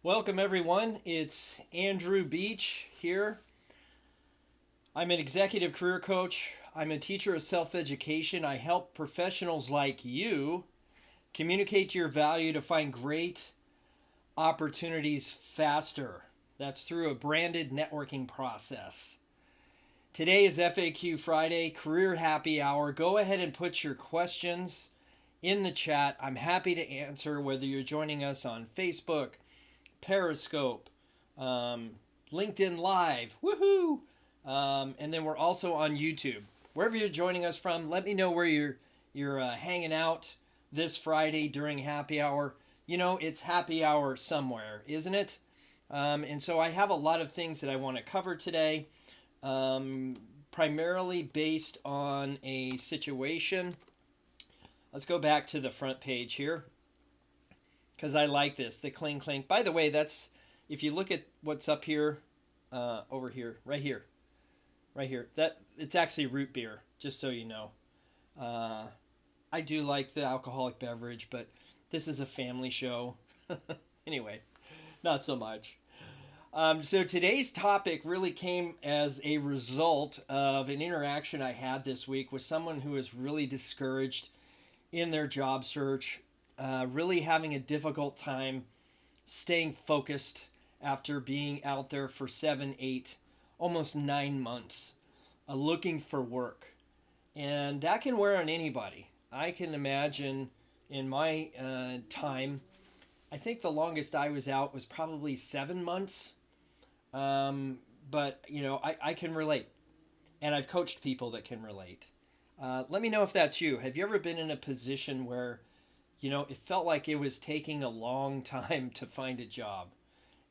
Welcome, everyone. It's Andrew Beach here. I'm an executive career coach. I'm a teacher of self education. I help professionals like you communicate your value to find great opportunities faster. That's through a branded networking process. Today is FAQ Friday, Career Happy Hour. Go ahead and put your questions in the chat. I'm happy to answer whether you're joining us on Facebook, Periscope, LinkedIn Live, woohoo! And then we're also on YouTube. Wherever you're joining us from, let me know where you're hanging out this Friday during happy hour. You know, it's happy hour somewhere, isn't it? And so I have a lot of things that I want to cover today, primarily based on a situation. Let's go back to the front page here because I like this, the cling clink. By the way, that's, if you look at what's up here, over here, right here, that it's actually root beer, just so you know. I do like the alcoholic beverage, but this is a family show. Anyway, not so much. So today's topic really came as a result of an interaction I had this week with someone who is really discouraged in their job search, really having a difficult time staying focused after being out there for 7, 8, almost 9 months, looking for work. And that can wear on anybody. I can imagine in my time, I think the longest I was out was probably 7 months. But, you know, I can relate. And I've coached people that can relate. Let me know if that's you. Have you ever been in a position where, you know, it felt like it was taking a long time to find a job?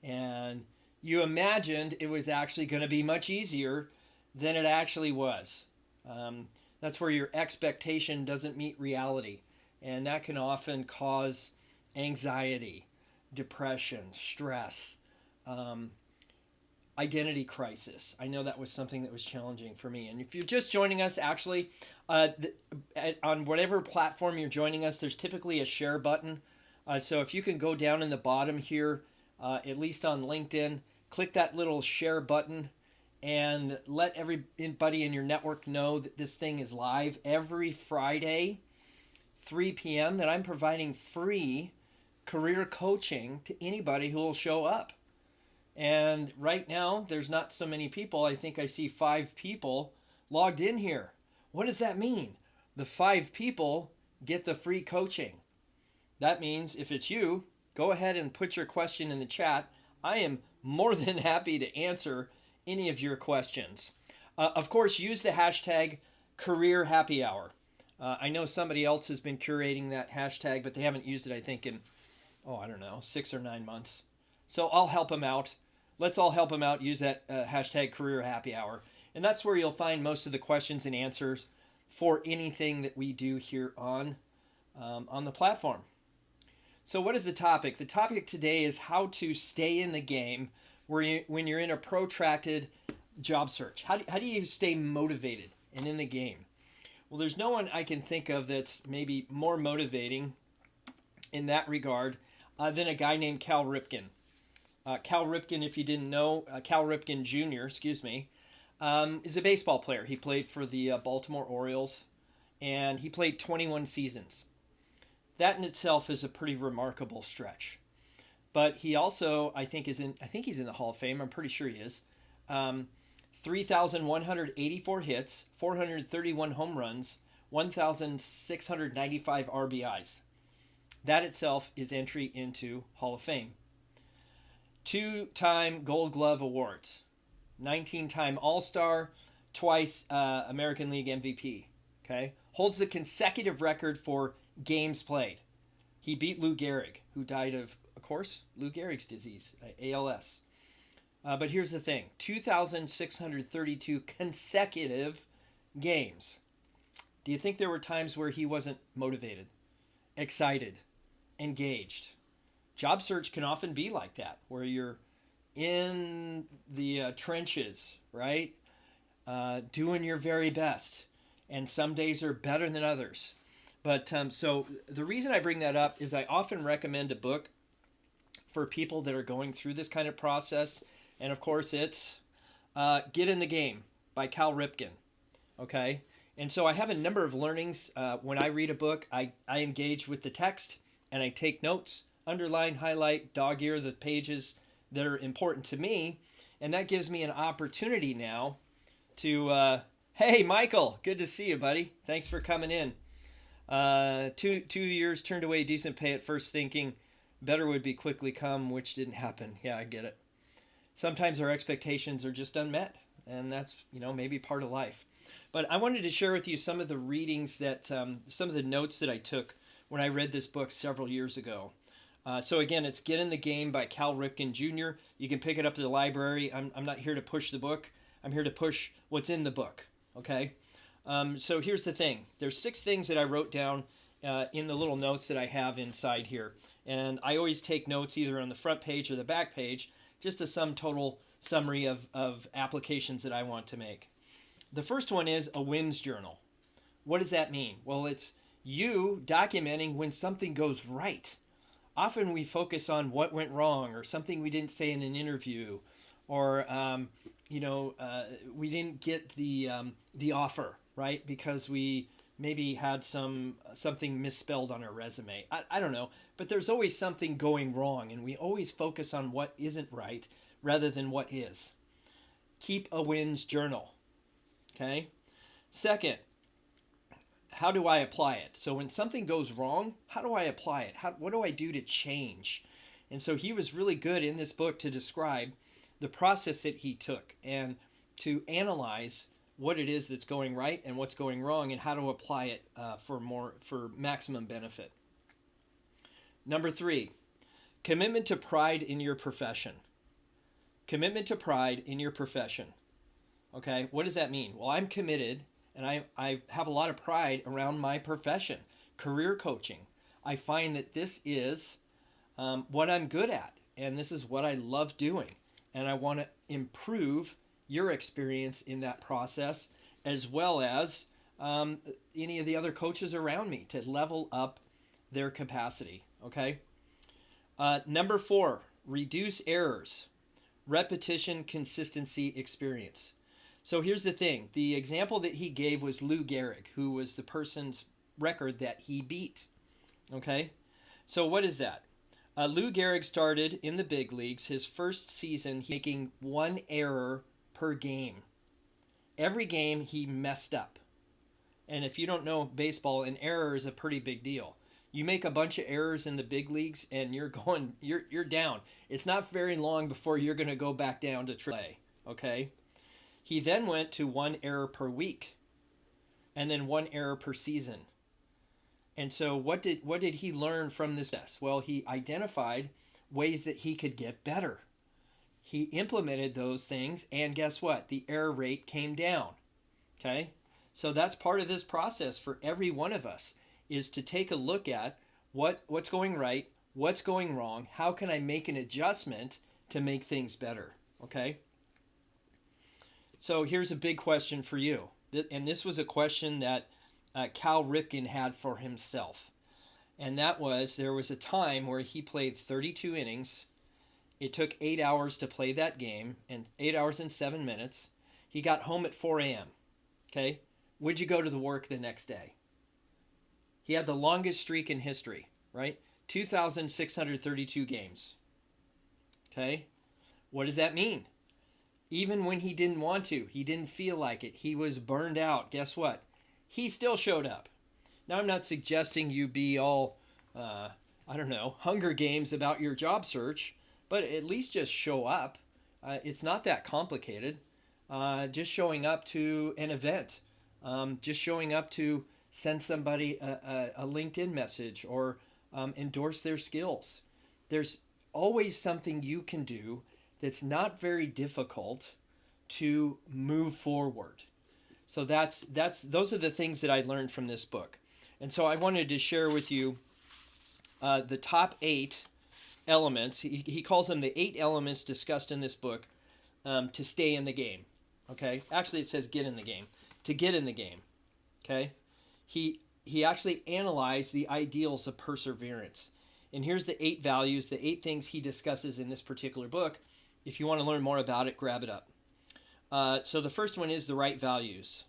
And you imagined it was actually going to be much easier than it actually was. That's where your expectation doesn't meet reality. And that can often cause anxiety, depression, stress, identity crisis. I know that was something that was challenging for me. And if you're just joining us, actually, on whatever platform you're joining us, there's typically a share button. So if you can go down in the bottom here, at least on LinkedIn, click that little share button and let everybody in your network know that this thing is live every Friday, 3 p.m., that I'm providing free career coaching to anybody who will show up. And right now, there's not so many people. I think I see 5 people logged in here. What does that mean? The 5 people get the free coaching. That means if it's you, go ahead and put your question in the chat. I am more than happy to answer any of your questions. Of course, use the hashtag Career Happy Hour. I know somebody else has been curating that hashtag, but they haven't used it, I think, in, I don't know, 6 or 9 months. So I'll help them out. Let's all help them out. Use that hashtag Career Happy Hour. And that's where you'll find most of the questions and answers for anything that we do here on the platform. So what is the topic? The topic today is how to stay in the game when you're in a protracted job search. How do you stay motivated and in the game? Well, there's no one I can think of that's maybe more motivating in that regard than a guy named Cal Ripken. Cal Ripken, if you didn't know, Cal Ripken Jr., is a baseball player. He played for the Baltimore Orioles, and he played 21 seasons. That in itself is a pretty remarkable stretch. But he also, I think he's in the Hall of Fame. I'm pretty sure he is. 3,184 hits, 431 home runs, 1,695 RBIs. That itself is entry into Hall of Fame. 2-time Gold Glove Awards, 19-time All-Star, twice American League MVP. Okay, holds the consecutive record for games played. He beat Lou Gehrig, who died of course, Lou Gehrig's disease, ALS. But here's the thing: 2,632 consecutive games. Do you think there were times where he wasn't motivated, excited, engaged? Job search can often be like that, where you're in the trenches, right? Doing your very best. And some days are better than others. But so the reason I bring that up is I often recommend a book for people that are going through this kind of process. And of course, it's Get in the Game by Cal Ripken. Okay. And so I have a number of learnings. When I read a book, I engage with the text and I take notes, underline, highlight, dog ear the pages that are important to me. And that gives me an opportunity now to, hey, Michael, good to see you, buddy. Thanks for coming in. 2 years turned away decent pay at first, thinking better would be quickly come, which didn't happen. Yeah, I get it. Sometimes our expectations are just unmet, and that's, maybe part of life. But I wanted to share with you some of the readings that, some of the notes that I took when I read this book several years ago. So again, it's Get in the Game by Cal Ripken Jr. You can pick it up at the library. I'm not here to push the book. I'm here to push what's in the book, okay? So here's the thing. There's 6 things that I wrote down in the little notes that I have inside here. And I always take notes either on the front page or the back page, just a sum total summary of applications that I want to make. The first one is a wins journal. What does that mean? Well, it's you documenting when something goes right. Often we focus on what went wrong or something we didn't say in an interview, or we didn't get the offer, right? Because we maybe had something misspelled on our resume. I don't know, but there's always something going wrong, and we always focus on what isn't right rather than what is. Keep a wins journal. Okay. Second, how do I apply it? So when something goes wrong, how do I apply it? What do I do to change? And so he was really good in this book to describe the process that he took and to analyze what it is that's going right and what's going wrong and how to apply it for maximum benefit. Number 3, commitment to pride in your profession. Commitment to pride in your profession. Okay, what does that mean? Well, I'm committed and I have a lot of pride around my profession, career coaching. I find that this is what I'm good at, and this is what I love doing. And I want to improve your experience in that process, as well as any of the other coaches around me to level up their capacity. Okay. Number 4, reduce errors, repetition, consistency, experience. So here's the thing. The example that he gave was Lou Gehrig, who was the person's record that he beat. Okay? So what is that? Lou Gehrig started in the big leagues. His first season, making 1 error per game. Every game he messed up. And if you don't know baseball, an error is a pretty big deal. You make a bunch of errors in the big leagues and you're down. It's not very long before you're going to go back down to AAA. Okay? He then went to 1 error per week and then 1 error per season. And so what did he learn from this test? Well, he identified ways that he could get better. He implemented those things, and guess what? The error rate came down. Okay? So that's part of this process for every one of us, is to take a look at what's going right, what's going wrong, how can I make an adjustment to make things better. Okay? So here's a big question for you. And this was a question that Cal Ripken had for himself. And that was, there was a time where he played 32 innings. It took 8 hours to play that game, and 8 hours and 7 minutes. He got home at 4 a.m. Okay? Would you go to the work the next day? He had the longest streak in history, right? 2,632 games. Okay? What does that mean? Even when he didn't want to, he didn't feel like it, he was burned out, guess what? He still showed up. Now, I'm not suggesting you be all, Hunger Games about your job search, but at least just show up. It's not that complicated. Just showing up to an event, just showing up to send somebody a LinkedIn message or endorse their skills. There's always something you can do that's not very difficult to move forward. So those are the things that I learned from this book. And so I wanted to share with you the top 8 elements. He calls them the 8 elements discussed in this book to stay in the game. Okay? Actually, it says get in the game. To get in the game. Okay? He actually analyzed the ideals of perseverance. And here's the 8 values, the 8 things he discusses in this particular book. If you want to learn more about it, grab it up. So the first one is the right values.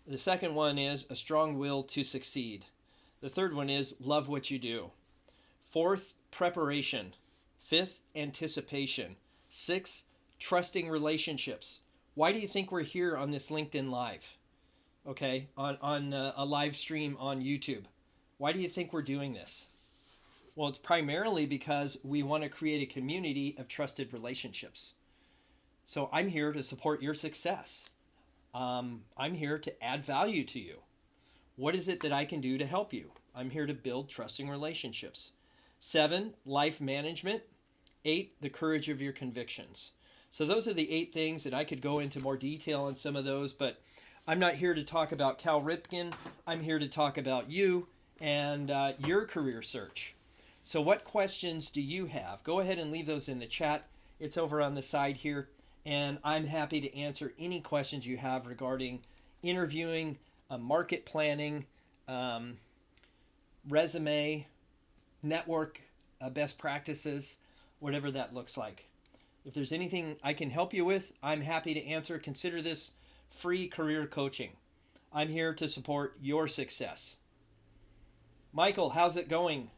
The second one is a strong will to succeed. The third one is love what you do. Fourth, preparation. Fifth, anticipation. Sixth, trusting relationships. Why do you think we're here on this LinkedIn Live? Okay, on a live stream on YouTube. Why do you think we're doing this? Well, it's primarily because we want to create a community of trusted relationships. So I'm here to support your success. I'm here to add value to you. What is it that I can do to help you? I'm here to build trusting relationships. 7, life management. 8, the courage of your convictions. So those are the 8 things, and I could go into more detail on some of those, but I'm not here to talk about Cal Ripken. I'm here to talk about you and your career search. So what questions do you have? Go ahead and leave those in the chat. It's over on the side here, and I'm happy to answer any questions you have regarding interviewing, market planning, resume, network best practices, whatever that looks like. If there's anything I can help you with, I'm happy to answer. Consider this free career coaching. I'm here to support your success. Michael, how's it going?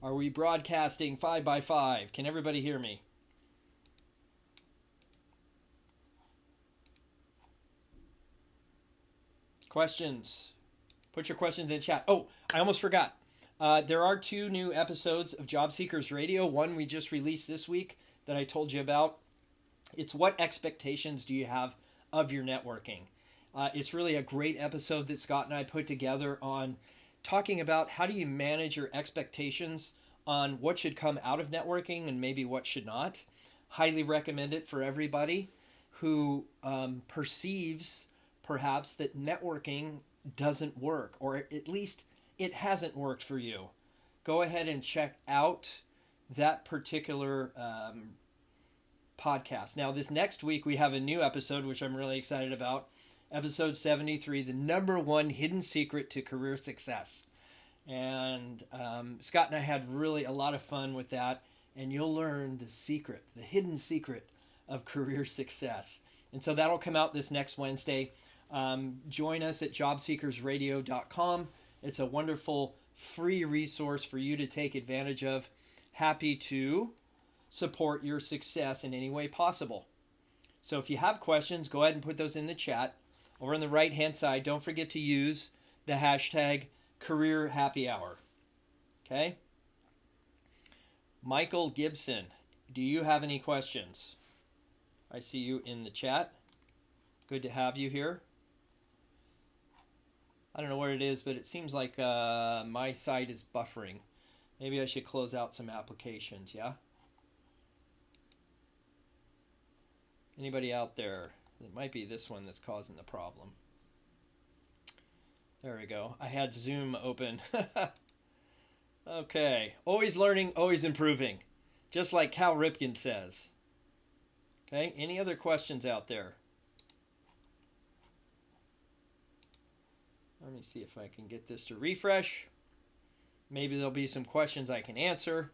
Are we broadcasting 5x5? Can everybody hear me? Questions? Put your questions in the chat. Oh, I almost forgot. There are 2 new episodes of Job Seekers Radio. One we just released this week that I told you about. It's what expectations do you have of your networking? It's really a great episode that Scott and I put together on talking about how do you manage your expectations on what should come out of networking and maybe what should not. Highly recommend it for everybody who perceives perhaps that networking doesn't work, or at least it hasn't worked for you. Go ahead and check out that particular podcast. Now, this next week we have a new episode, which I'm really excited about. Episode 73, the #1 hidden secret to career success. And Scott and I had really a lot of fun with that. And you'll learn the secret, the hidden secret of career success. And so that'll come out this next Wednesday. Join us at jobseekersradio.com. It's a wonderful free resource for you to take advantage of. Happy to support your success in any way possible. So if you have questions, go ahead and put those in the chat. Over on the right-hand side, don't forget to use the hashtag #CareerHappyHour. Okay? Michael Gibson, do you have any questions? I see you in the chat. Good to have you here. I don't know what it is, but it seems like my site is buffering. Maybe I should close out some applications, yeah? Anybody out there? It might be this one that's causing the problem. There we go. I had Zoom open. Okay. Always learning, always improving. Just like Cal Ripken says. Okay. Any other questions out there? Let me see if I can get this to refresh. Maybe there'll be some questions I can answer.